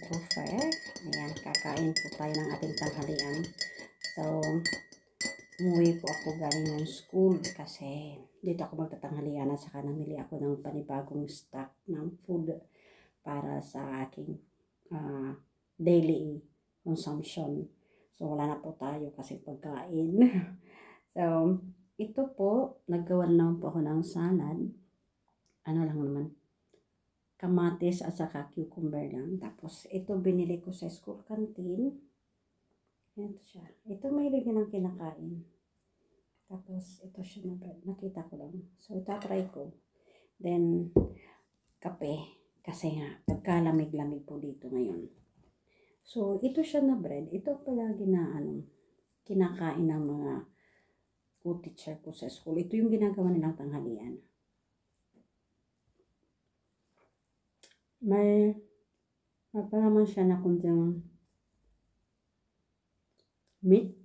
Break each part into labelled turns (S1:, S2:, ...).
S1: perfect. Ayan, kakain po tayo ng ating tanghalian. So, umuwi po ako galing ng school kasi dito ako magtatanghalian at saka namili ako ng panibagong stock ng food para sa aking daily consumption. So, wala na po tayo kasi pagkain. So, ito po, naggawa naman po ako ng salad. Ano lang naman, kamatis at saka cucumber lang. Tapos, ito binili ko sa school canteen. Ito siya. Ito mahilig ng kinakain. Tapos, ito siya nakita ko lang. So, itatry ko. Then, kape. Kasi nga, pagkalamig-lamig po dito ngayon. So, ito siya na bread. Ito palagi na kinakain ng mga co-teacher ko sa school. Ito yung ginagawa nilang tanghalian. May pa naman siya na kunting meat.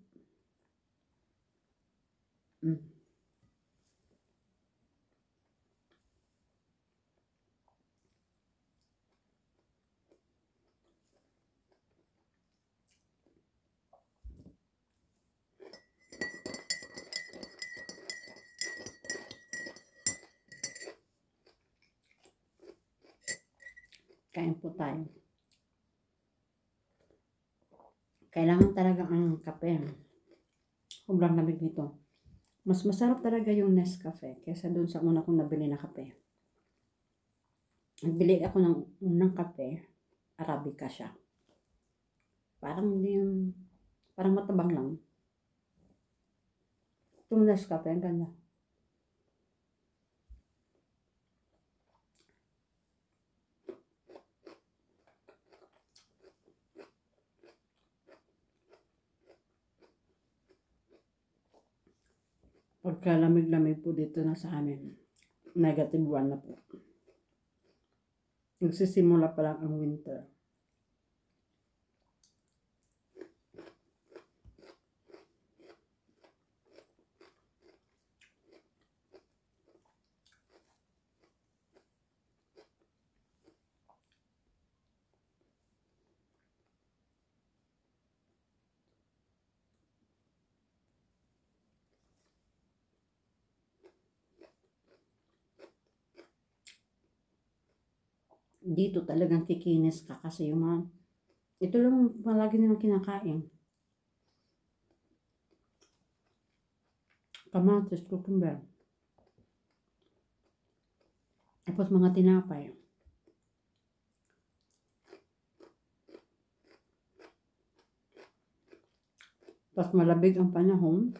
S1: Kain po tayo. Kailangan talaga ang kape. Sobrang lamig nito. Mas masarap talaga yung Nescafe kaysa doon sa una kong nabili na kape. Nagbili ako ng unang kape, Arabica siya. Parang matabang lang. Itong Nescafe, ang ganda. Pagkalamig-lamig po dito na sa amin, -1 na po. Nagsisimula pa lang ang winter. Dito talagang kikinis ka kasi yung ito lang palagi nilang kinakain. Kamatis, cucumber. Tapos mga tinapay. Tapos malabig ang panahon.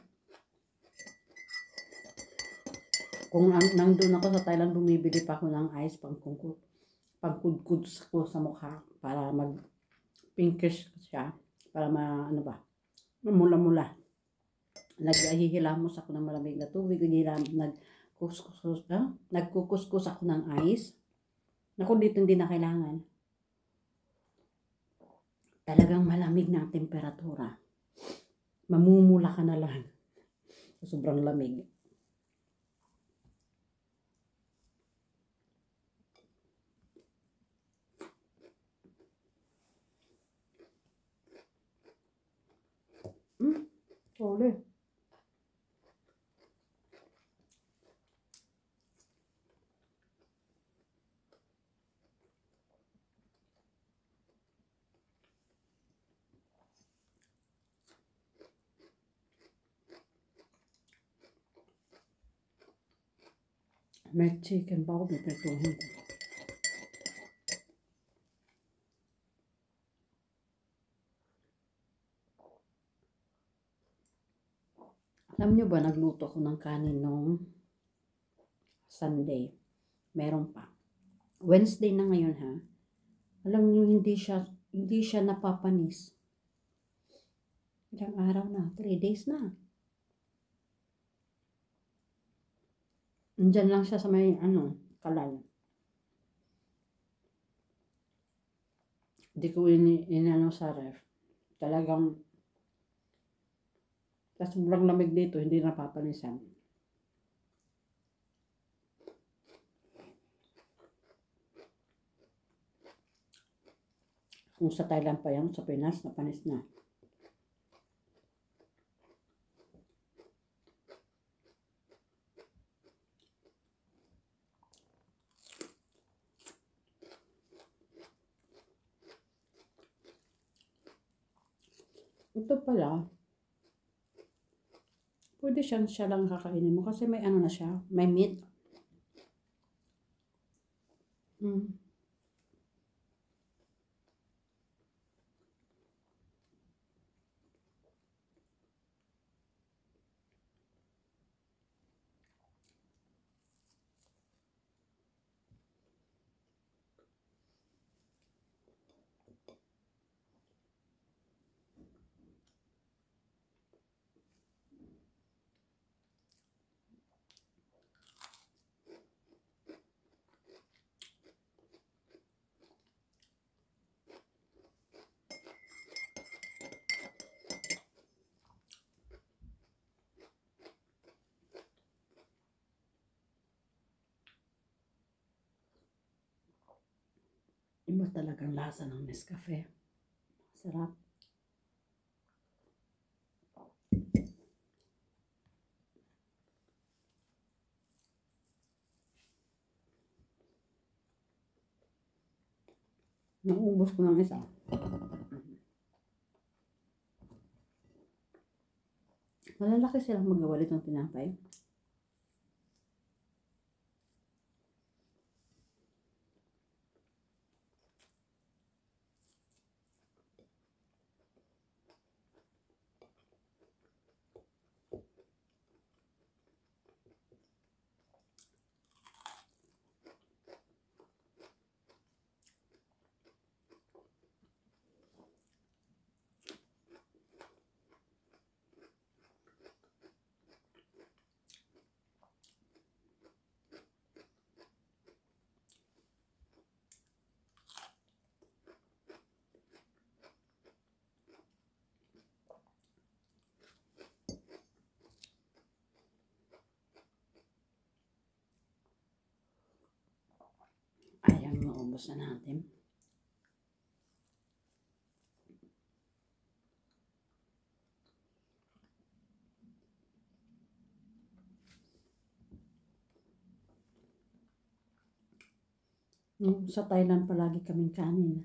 S1: Kung nandun ako sa Thailand, bumibili pa ako ng ice pangkudkud ko sa mukha para mag pinkish siya, para mamula-mula. Naghihilamos ako ng malamig na tubig, nagkukuskus ako ng ice. Naku, dito hindi na kailangan. Talagang malamig na ang temperatura. Mamumula ka na lang. Sobrang lamig. Sorry. May chicken pa ako, piprituhin ko. Alam nyo ba, nagluto ko ng kanin nung Sunday. Meron pa. Wednesday na ngayon ha. Alam nyo, hindi siya napapanis. Ilang araw na, 3 days na. Nandyan lang siya sa may kalal. Hindi ko inano sa ref. Talagang sobrang lamig dito, hindi napapanisan. Kung sa Thailand pa yan, sa Pinas, napanis na. Ito pala, pwede siya lang kakainin mo kasi may ano na siya, may meat. Iba talagang lasa ng Nescafe. Sarap. Naubos ko ng isa. Malalaki silang magawalit ng tinapay. Ayan, maubos na natin. Sa Thailand palagi kaming kanin.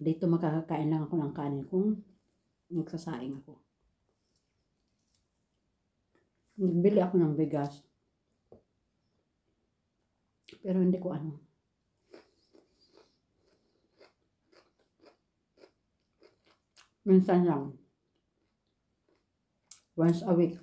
S1: Dito makakakain lang ako ng kanin kung nagsasaing ako. Nagbili ako ng bigas. Pero hindi ko ano. Minsan lang. Once a week.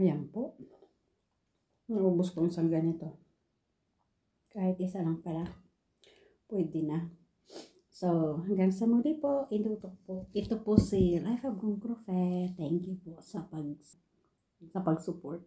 S1: Ayan po. Naubos ko isang ganito. Kahit isa lang pala. Pwede na. So, hanggang sa muli po. Ito po si Life of Gong Prophet. Thank you po sa pag-support.